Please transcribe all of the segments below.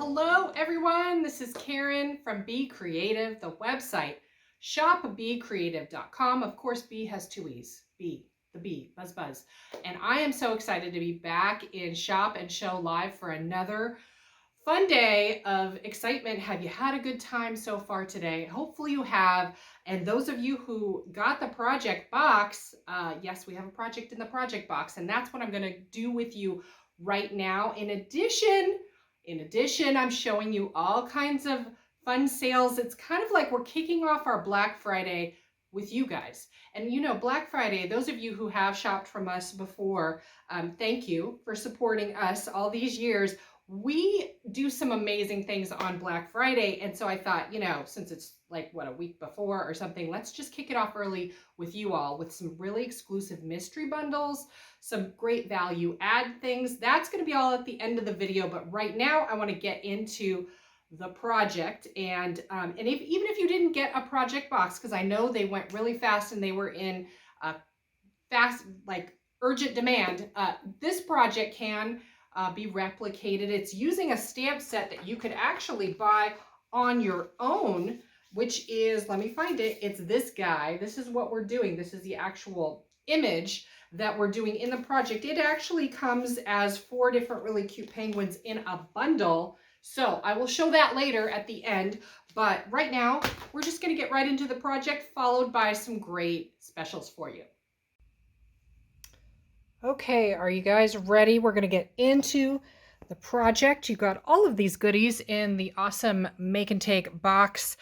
Hello everyone, this is Karen from Be Creative, the website, shopbecreative.com. Of course, B has two E's, B, the B, buzz buzz. And I am so excited to be back in Shop and Show Live for another fun day of excitement. Have you had a good time so far today? Hopefully you have. And those of you who got the project box, yes, we have a project in the project box, and that's what I'm going to do with you right now. In addition, I'm showing you all kinds of fun sales. It's kind of like we're kicking off our Black Friday with you guys. And you know, Black Friday, those of you who have shopped from us before, thank you for supporting us all these years. We do some amazing things on Black Friday. And so I thought, you know, since it's like, what, a week before or something, let's just kick it off early with you all with some really exclusive mystery bundles, some great value add things. That's going to be all at the end of the video. But right now I want to get into the project. And even if you didn't get a project box, because I know they went really fast and they were in fast, like urgent demand, this project can be replicated. It's using a stamp set that you could actually buy on your own, which is, let me find it, it's this guy. This is what we're doing. This is the actual image that we're doing in the project. It actually comes as 4 different really cute penguins in a bundle. So I will show that later at the end. But right now, we're just going to get right into the project, followed by some great specials for you. Okay, are you guys ready? We're going to get into the project. You got all of these goodies in the awesome Make and Take box.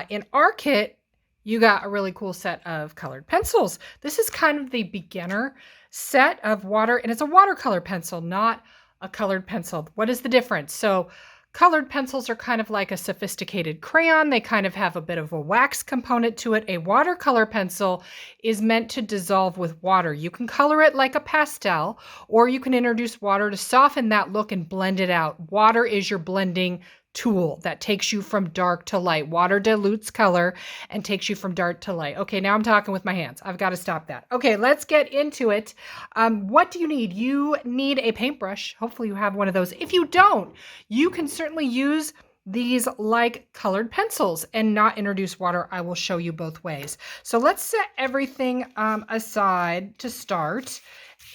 In our kit, you got a really cool set of colored pencils. This is kind of the beginner set of water, and it's a watercolor pencil, not a colored pencil. What is the difference? So colored pencils are kind of like a sophisticated crayon. They kind of have a bit of a wax component to it. A watercolor pencil is meant to dissolve with water. You can color it like a pastel, or you can introduce water to soften that look and blend it out. Water is your blending tool that takes you from dark to light. Water dilutes color and takes you from dark to light. Okay, now I'm talking with my hands. I've got to stop that. Okay, let's get into it. What do you need? You need a paintbrush. Hopefully you have one of those. If you don't, you can certainly use these like colored pencils and not introduce water. I will show you both ways. So let's set everything aside to start.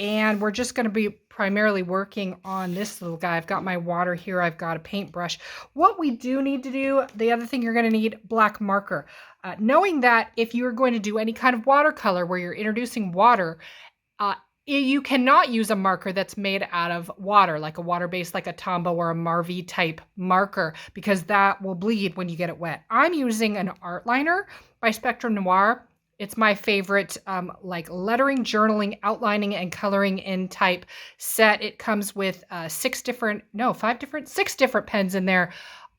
And we're just going to be primarily working on this little guy. I've got my water here. I've got a paintbrush. What we do need to do, the other thing you're going to need, black marker. Knowing that if you're going to do any kind of watercolor where you're introducing water, you cannot use a marker that's made out of water, like a water-based, like a Tombow or a Marvy type marker, because that will bleed when you get it wet. I'm using an art liner by Spectrum Noir. It's my favorite, like lettering, journaling, outlining, and coloring in type set. It comes with 6 different pens in there.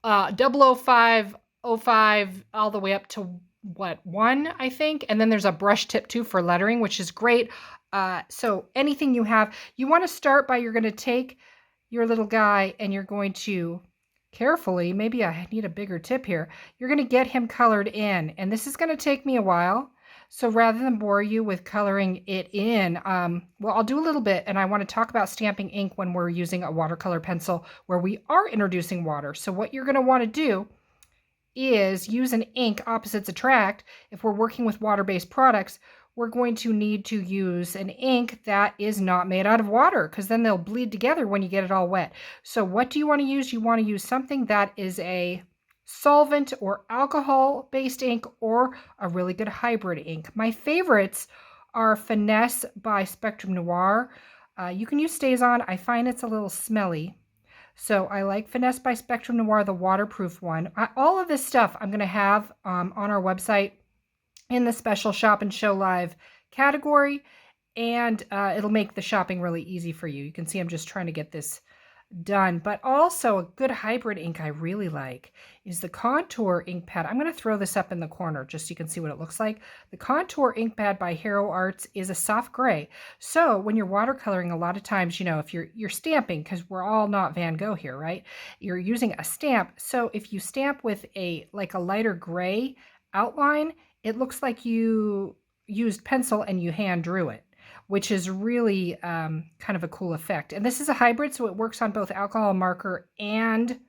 005, 05, all the way up to what, 1, I think. And then there's a brush tip too for lettering, which is great. So anything you have, you want to start by, you're going to take your little guy and you're going to carefully, maybe I need a bigger tip here, you're going to get him colored in. And this is going to take me a while. So rather than bore you with coloring it in, well, I'll do a little bit, and I want to talk about stamping ink when we're using a watercolor pencil where we are introducing water. So what you're going to want to do is use an ink, opposites attract. If we're working with water-based products, we're going to need to use an ink that is not made out of water, because then they'll bleed together when you get it all wet. So what do you want to use? You want to use something that is a solvent or alcohol-based ink, or a really good hybrid ink. My favorites are Finesse by Spectrum Noir. You can use StazOn. I find it's a little smelly. So I like Finesse by Spectrum Noir, the waterproof one. All of this stuff I'm going to have on our website in the special Shop and Show Live category, and it'll make the shopping really easy for you. You can see I'm just trying to get this done. But also a good hybrid ink I really like is the Contour ink pad. I'm going to throw this up in the corner just so you can see what it looks like. The Contour ink pad by Hero Arts is a soft gray. So when you're watercoloring, a lot of times, you know, if you're stamping, because we're all not Van Gogh here, right? You're using a stamp. So if you stamp with a lighter gray outline, it looks like you used pencil and you hand drew it, which is really kind of a cool effect. And this is a hybrid, so it works on both alcohol marker and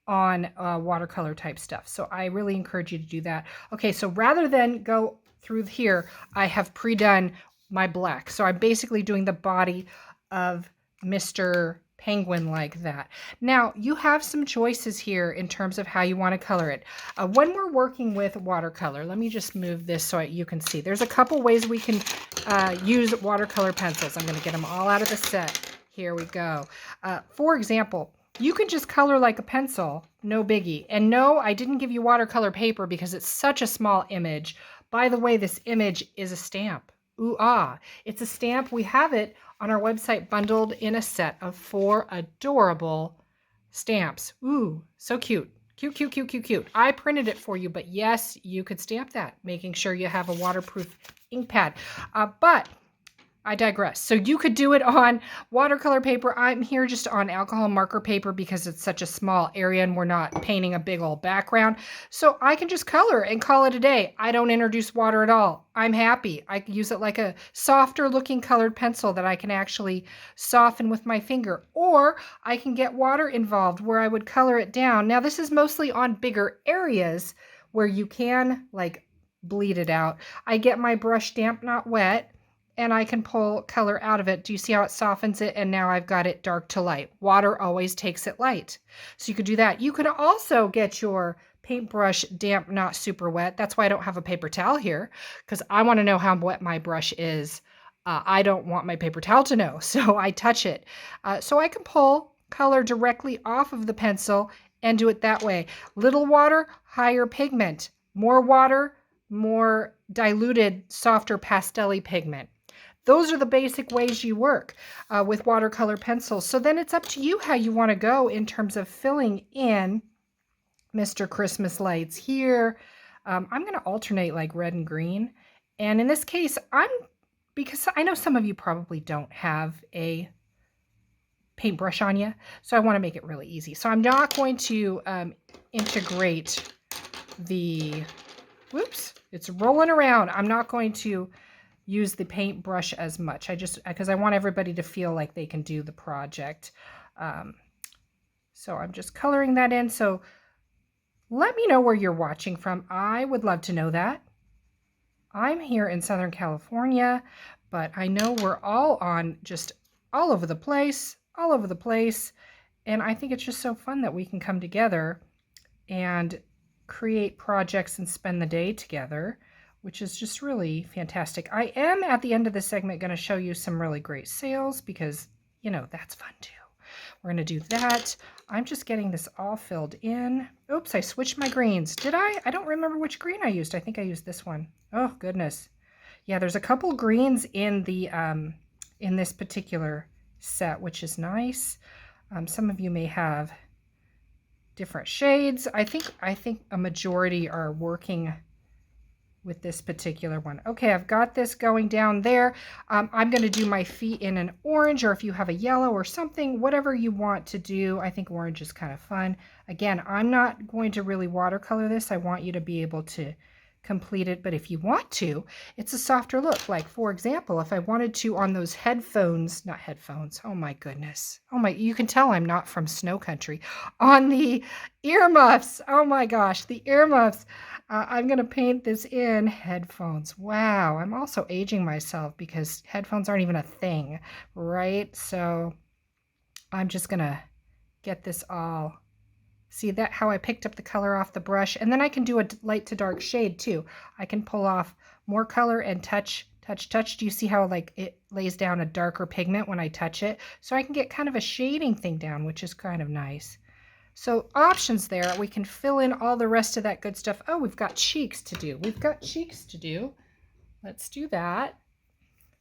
on watercolor type stuff. So I really encourage you to do that. Okay, so rather than go through here, I have pre-done my black. So I'm basically doing the body of Mr. Penguin like that. Now, you have some choices here in terms of how you want to color it. When we're working with watercolor, let me just move this so you can see. There's a couple ways we can use watercolor pencils. I'm going to get them all out of the set. Here we go. For example, you can just color like a pencil, no biggie. And no, I didn't give you watercolor paper because it's such a small image. By the way, this image is a stamp. Ooh, ah. It's a stamp. We have it on our website bundled in a set of 4 adorable stamps. Ooh, so cute. Cute, cute, cute, cute, cute. I printed it for you, but yes, you could stamp that, making sure you have a waterproof ink pad. But I digress. So you could do it on watercolor paper. I'm here just on alcohol marker paper because it's such a small area and we're not painting a big old background. So I can just color and call it a day. I don't introduce water at all. I'm happy. I use it like a softer looking colored pencil that I can actually soften with my finger. Or I can get water involved where I would color it down. Now this is mostly on bigger areas where you can like bleed it out. I get my brush damp, not wet, and I can pull color out of it. Do you see how it softens it? And now I've got it dark to light. Water always takes it light. So you could do that. You could also get your paintbrush damp, not super wet. That's why I don't have a paper towel here, because I want to know how wet my brush is. I don't want my paper towel to know, so I touch it. So I can pull color directly off of the pencil and do it that way. Little water, higher pigment. More water, more diluted, softer pastel-y pigment. Those are the basic ways you work with watercolor pencils. So then it's up to you how you want to go in terms of filling in Mr. Christmas lights here. I'm going to alternate like red and green. And in this case, because I know some of you probably don't have a paintbrush on you, so I want to make it really easy. So I'm not going to integrate the, whoops, it's rolling around. I'm not going to use the paintbrush as much. Because I want everybody to feel like they can do the project. So I'm just coloring that in. So let me know where you're watching from. I would love to know that. I'm here in Southern California, but I know we're all on just all over the place, And I think it's just so fun that we can come together and create projects and spend the day together, which is just really fantastic. I am at the end of this segment going to show you some really great sales because, you know, that's fun too. We're going to do that. I'm just getting this all filled in. Oops, I switched my greens. Did I? I don't remember which green I used. I think I used this one. Oh, goodness. Yeah, there's a couple greens in the in this particular set, which is nice. Some of you may have different shades. I think a majority are working with this particular one. Okay, I've got this going down there. I'm going to do my feet in an orange, or if you have a yellow or something, whatever you want to do. I think orange is kind of fun. Again, I'm not going to really watercolor this. I want you to be able to complete it, but if you want to, it's a softer look. Like, for example, if I wanted to on those headphones, not headphones, oh my goodness. Oh my, you can tell I'm not from snow country. On the earmuffs, oh my gosh, the earmuffs. I'm going to paint this in headphones. Wow, I'm also aging myself because headphones aren't even a thing, right? So I'm just going to get this all. See that how I picked up the color off the brush, and then I can do a light to dark shade too. I can pull off more color and touch. Do you see how like it lays down a darker pigment when I touch it? So I can get kind of a shading thing down, which is kind of nice. So options there. We can fill in all the rest of that good stuff. Oh, we've got cheeks to do. Let's do that.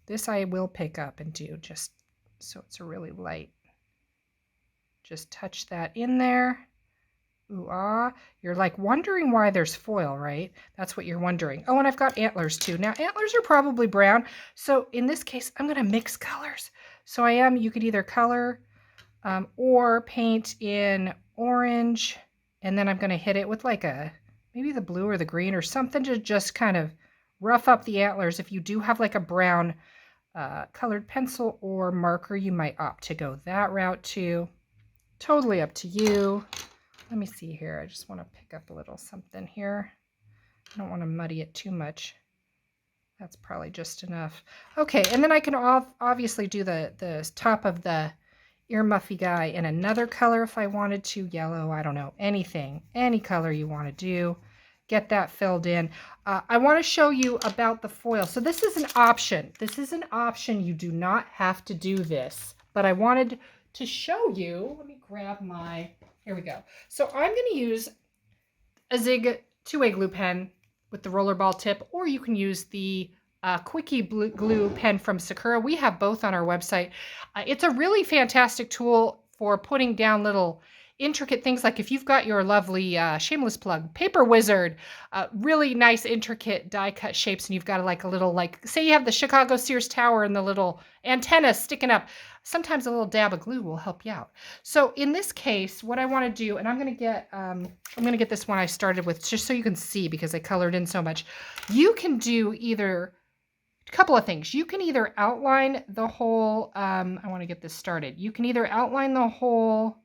This I will pick up and do just so it's a really light. Just touch that in there. Ooh, ah. You're like wondering why there's foil, right? That's what you're wondering. Oh, and I've got antlers too. Now, antlers are probably brown. So in this case, I'm going to mix colors. So you could either color or paint in orange, and then I'm going to hit it with like maybe the blue or the green or something to just kind of rough up the antlers. If you do have like a brown colored pencil or marker, you might opt to go that route too. Totally up to you. let me see here. I just want to pick up a little something here. I don't want to muddy it too much. That's probably just enough. Okay, and then I can obviously do the top of the ear muffy guy in another color if I wanted to. Yellow, I don't know, anything, any color you want to do. Get that filled in. I want to show you about the foil. So this is an option. This is an option. You do not have to do this, but I wanted to show you. Let me grab my, here we go. So I'm going to use a Zig two-way glue pen with the rollerball tip, or you can use the Quickie glue pen from Sakura. We have both on our website. It's a really fantastic tool for putting down little intricate things, like if you've got your lovely shameless plug paper wizard, really nice intricate die cut shapes, and you've got like a little, like say you have the Chicago Sears Tower and the little antenna sticking up, sometimes a little dab of glue will help you out. So in this case, what I want to do, and I'm going to get this one I started with just so you can see, because I colored in so much. You can do either a couple of things. You can either outline the whole, I want to get this started. You can either outline the whole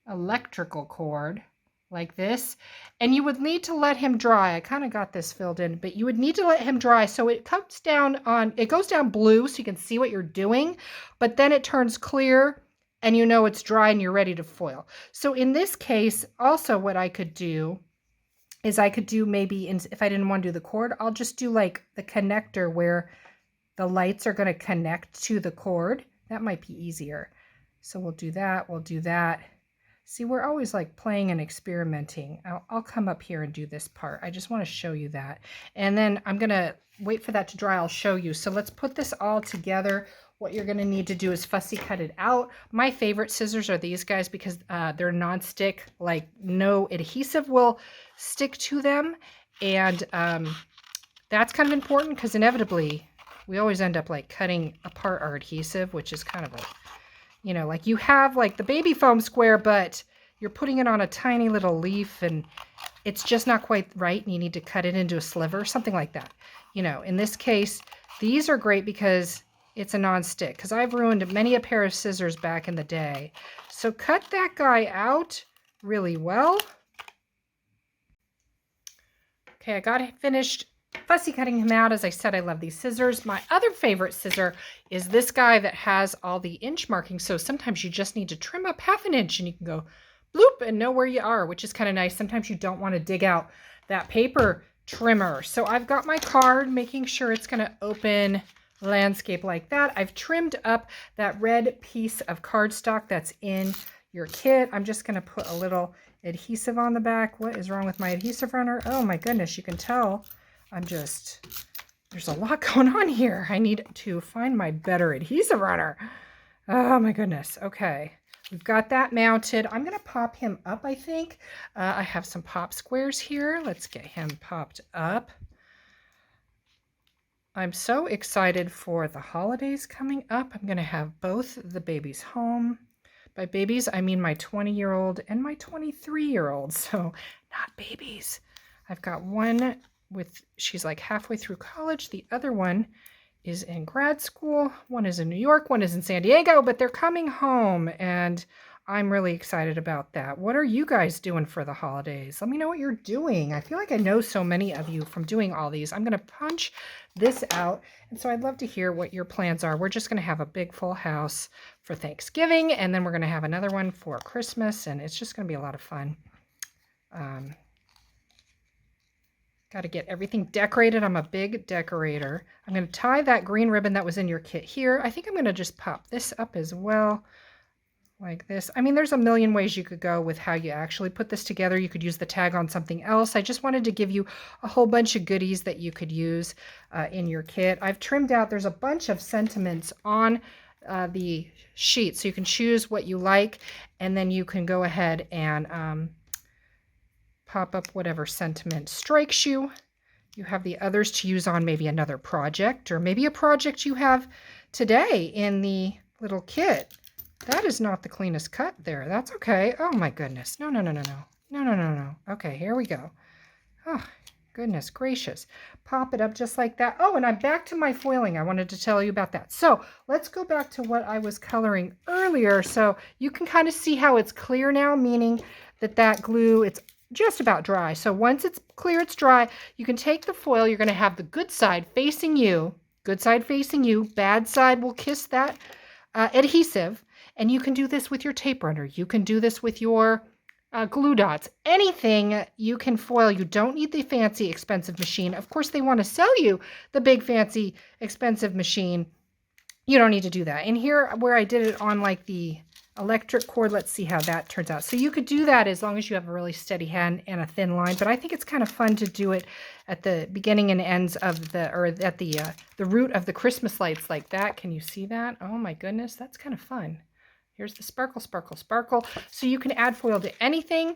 electrical cord like this, and you would need to let him dry. I kind of got this filled in, but you would need to let him dry so it comes down on, it goes down blue so you can see what you're doing, but then it turns clear and you know it's dry and you're ready to foil. So in this case, also what I could do is I could do maybe, if I didn't want to do the cord, I'll just do like the connector where the lights are going to connect to the cord. That might be easier. So we'll do that. We'll do that. See, we're always like playing and experimenting. I'll come up here and do this part. I just want to show you that. And then I'm going to wait for that to dry. I'll show you. So let's put this all together. What you're going to need to do is fussy cut it out. My favorite scissors are these guys because they're non-stick, like no adhesive will stick to them. And that's kind of important because inevitably we always end up like cutting apart our adhesive, which is kind of a, you know, like you have like the baby foam square, but you're putting it on a tiny little leaf and it's just not quite right. And you need to cut it into a sliver, something like that. You know, in this case, these are great because it's a non-stick, because I've ruined many a pair of scissors back in the day. So cut that guy out really well. Okay, I got it finished fussy cutting him out. As I said, I love these scissors. My other favorite scissor is this guy that has all the inch markings. So sometimes you just need to trim up ½ an inch and you can go bloop and know where you are, which is kind of nice. Sometimes you don't want to dig out that paper trimmer. So I've got my card, making sure it's going to open landscape like that. I've trimmed up that red piece of cardstock that's in your kit. I'm just going to put a little adhesive on the back. What is wrong with my adhesive runner? Oh my goodness, you can tell there's a lot going on here. I need to find my better adhesive runner. Oh my goodness. Okay. We've got that mounted. I'm going to pop him up, I think. I have some pop squares here. Let's get him popped up. I'm so excited for the holidays coming up. I'm going to have both the babies home. By babies, I mean my 20-year-old and my 23-year-old. So not babies. I've got one she's like halfway through college. The other one is in grad school. One is in New York, one is in San Diego, but they're coming home and I'm really excited about that. What are you guys doing for the holidays? Let me know what you're doing. I feel like I know so many of you from doing all these. I'm going to punch this out. And so I'd love to hear what your plans are. We're just going to have a big full house for Thanksgiving, and then we're going to have another one for Christmas, and it's just going to be a lot of fun. Got to get everything decorated. I'm a big decorator. I'm going to tie that green ribbon that was in your kit here. I think I'm going to just pop this up as well, like this. I mean, there's a million ways you could go with how you actually put this together. You could use the tag on something else. I just wanted to give you a whole bunch of goodies that you could use in your kit. I've trimmed out, there's a bunch of sentiments on the sheet, so you can choose what you like, and then you can go ahead and pop up whatever sentiment strikes you. You have the others to use on maybe another project, or maybe a project you have today in the little kit. That is not the cleanest cut there. That's okay. Oh my goodness. No. Okay, here we go. Oh, Goodness gracious. Pop it up just like that. Oh, and I'm back to my foiling. I wanted to tell you about that. So let's go back to what I was coloring earlier. So you can kind of see how it's clear now, meaning that that glue, it's just about dry. So once it's clear, it's dry, you can take the foil. You're going to have the good side facing you. Good side facing you. Bad side will kiss that adhesive. And you can do this with your tape runner. You can do this with your glue dots. Anything you can foil. You don't need the fancy, expensive machine. Of course, they want to sell you the big, fancy, expensive machine. You don't need to do that. And here, where I did it on like the electric cord, let's see how that turns out. So you could do that as long as you have a really steady hand and a thin line. But I think it's kind of fun to do it at the beginning and ends of the, or at the root of the Christmas lights like that. Can you see that? Oh my goodness, that's kind of fun. Here's the sparkle, sparkle, sparkle. So you can add foil to anything.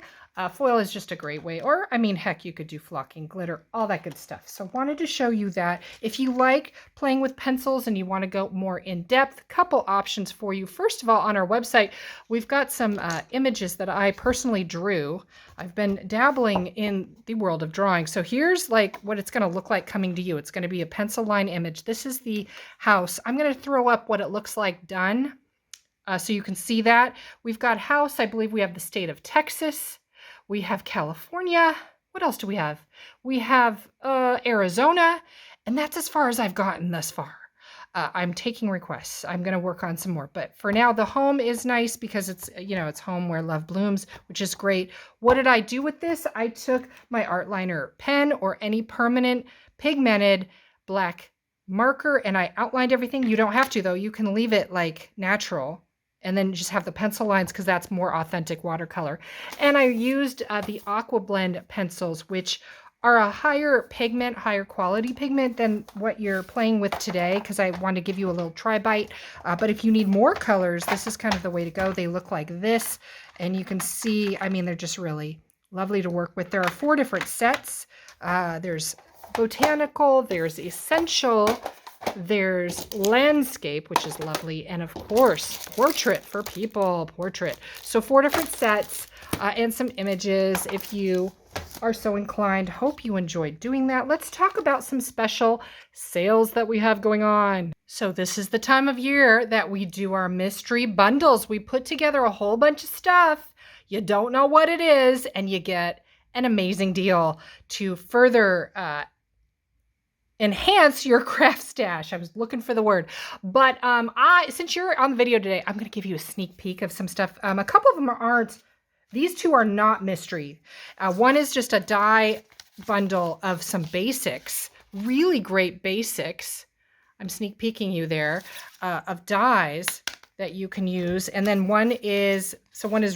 Foil is just a great way. Or, I mean, heck, you could do flocking, glitter, all that good stuff. So wanted to show you that. If you like playing with pencils and you want to go more in depth, couple options for you. First of all, on our website, we've got some images that I personally drew. I've been dabbling in the world of drawing. So here's like what it's going to look like coming to you. It's going to be a pencil line image. This is the house. I'm going to throw up what it looks like done. So you can see that. We've got house. I believe we have the state of Texas. We have California. What else do we have? We have Arizona. And that's as far as I've gotten thus far. I'm taking requests. I'm going to work on some more. But for now, the home is nice because it's, you know, it's home where love blooms, which is great. What did I do with this? I took my art liner pen or any permanent pigmented black marker and I outlined everything. You don't have to, though. You can leave it like natural. And then just have the pencil lines because that's more authentic watercolor. And I used the Aqua Blend pencils, which are a higher pigment, higher quality pigment than what you're playing with today because I want to give you a little try bite. But if you need more colors, this is kind of the way to go. They look like this. And you can see, I mean, they're just really lovely to work with. There are 4 different sets. There's Botanical, there's Essential, there's Landscape, which is lovely, and of course, Portrait for people, Portrait. So 4 different sets and some images if you are so inclined. Hope you enjoyed doing that. Let's talk about some special sales that we have going on. So this is the time of year that we do our mystery bundles. We put together a whole bunch of stuff. You don't know what it is, and you get an amazing deal to further enhance your craft stash. I was looking for the word. But since you're on the video today, I'm going to give you a sneak peek of some stuff. A couple of them aren't. These 2 are not mystery. One is just a die bundle of some basics, really great basics. I'm sneak peeking you there, of dies that you can use. And then one is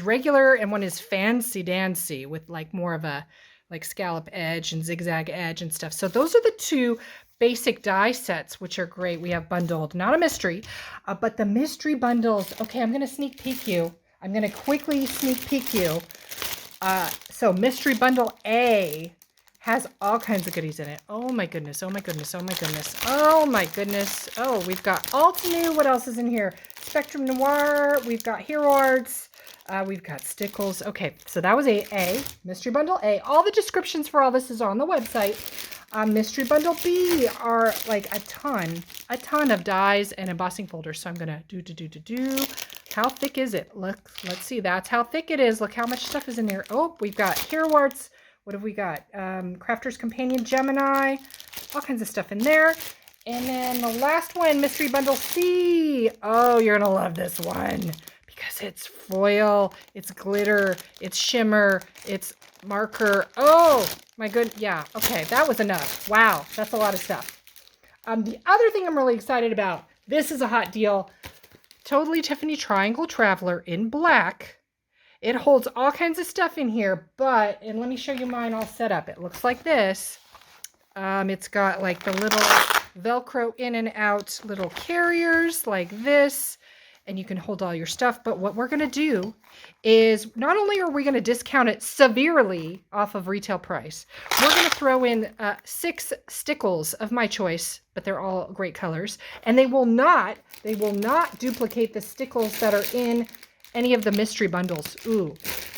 regular and one is fancy dancy with like more of a like scallop edge and zigzag edge and stuff. So those are the 2 basic die sets, which are great. We have bundled, not a mystery, but the mystery bundles. Okay, I'm going to sneak peek you. I'm going to quickly sneak peek you. So mystery bundle A has all kinds of goodies in it. Oh my goodness. Oh my goodness. Oh my goodness. Oh my goodness. Oh, we've got Altenew. What else is in here? Spectrum Noir. We've got Hero Arts. We've got Stickles. Okay, so that was A, Mystery Bundle A. All the descriptions for all this is on the website. Mystery Bundle B are like a ton of dies and embossing folders. So I'm gonna do. How thick is it? Let's see. That's how thick it is. Look how much stuff is in here. Oh, we've got Hero Arts. What have we got? Crafter's Companion Gemini. All kinds of stuff in there. And then the last one, Mystery Bundle C. Oh, you're gonna love this one. Because it's foil, it's glitter, it's shimmer, it's marker. Oh, my good. Yeah, okay, that was enough. Wow, that's a lot of stuff. The other thing I'm really excited about, this is a hot deal. Totally Tiffany Triangle Traveler in black. It holds all kinds of stuff in here, and let me show you mine all set up. It looks like this. It's got like the little Velcro in and out little carriers like this. And you can hold all your stuff. But what we're going to do is not only are we going to discount it severely off of retail price, we're going to throw in 6 stickles of my choice, but they're all great colors. And they will not duplicate the stickles that are in any of the mystery bundles. Ooh.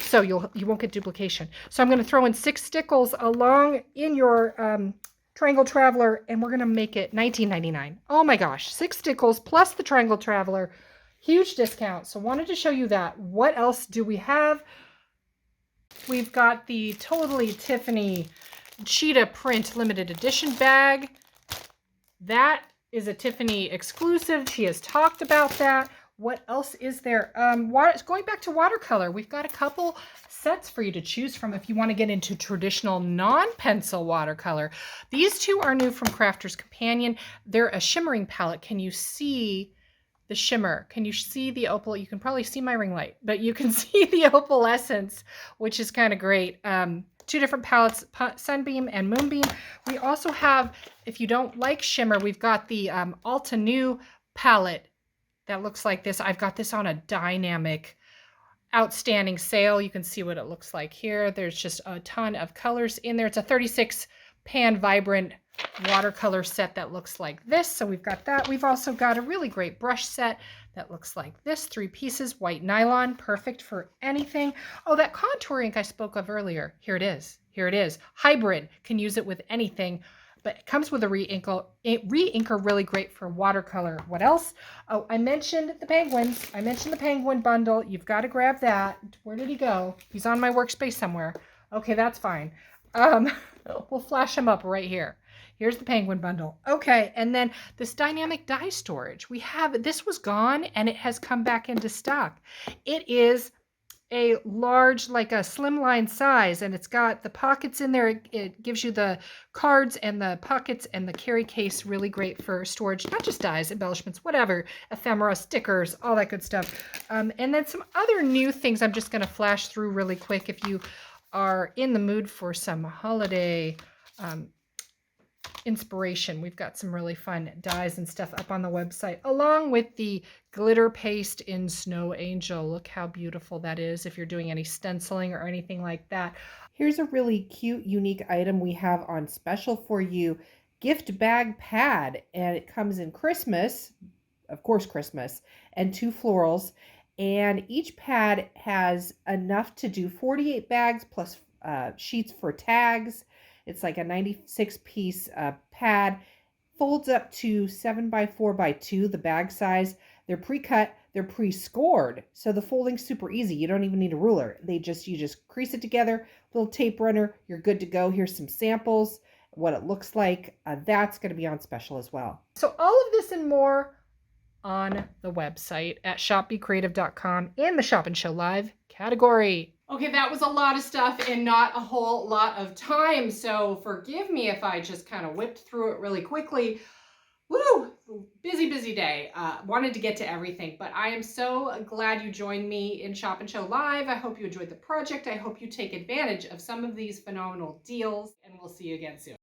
so you won't get duplication. So I'm going to throw in 6 stickles along in your Triangle Traveler, and we're going to make it $19.99. Oh my gosh, 6 stickles plus the Triangle Traveler. Huge discount. So wanted to show you that. What else do we have? We've got the Totally Tiffany Cheetah Print Limited Edition bag. That is a Tiffany exclusive. She has talked about that. What else is there? Going back to watercolor, we've got a couple sets for you to choose from if you want to get into traditional non-pencil watercolor. These two are new from Crafter's Companion. They're a shimmering palette. Can you see the shimmer? Can you see the opal? You can probably see my ring light, but you can see the opalescence, which is kind of great. 2 different palettes, Sunbeam and Moonbeam. We also have, if you don't like shimmer, we've got the Alta New palette that looks like this. I've got this on a dynamic, outstanding sale. You can see what it looks like here. There's just a ton of colors in there. It's a 36 pan vibrant watercolor set that looks like this. So we've got that. We've also got a really great brush set that looks like this. 3 pieces, white nylon, perfect for anything. Oh, that contour ink I spoke of earlier. Here it is. Here it is. Hybrid, can use it with anything, but it comes with a re-inker, really great for watercolor. What else? Oh, I mentioned the penguins. I mentioned the penguin bundle. You've got to grab that. Where did he go? He's on my workspace somewhere. Okay, that's fine. We'll flash him up right here. Here's the penguin bundle. Okay, and then this dynamic die storage. This was gone and it has come back into stock. It is a large, like a slimline size, and it's got the pockets in there. It gives you the cards and the pockets and the carry case, really great for storage, not just dies, embellishments, whatever, ephemera, stickers, all that good stuff. And then some other new things I'm just going to flash through really quick if you are in the mood for some holiday inspiration. We've got some really fun dies and stuff up on the website, along with the glitter paste in Snow Angel. Look how beautiful that is if you're doing any stenciling or anything like that. Here's a really cute, unique item we have on special for you. Gift bag pad, and it comes in Christmas, of course Christmas, and 2 florals. And each pad has enough to do 48 bags plus sheets for tags. It's like a 96-piece pad, folds up to 7x4x2, the bag size. They're pre-cut, they're pre-scored, so the folding's super easy. You don't even need a ruler. You just crease it together, little tape runner, you're good to go. Here's some samples, what it looks like. That's going to be on special as well. So all of this and more on the website at shopbecreative.com in the Shop and Show Live category. Okay, that was a lot of stuff in not a whole lot of time, so forgive me if I just kind of whipped through it really quickly. Woo! Busy day. Wanted to get to everything, but I am so glad you joined me in Shop and Show Live. I hope you enjoyed the project. I hope you take advantage of some of these phenomenal deals, and we'll see you again soon.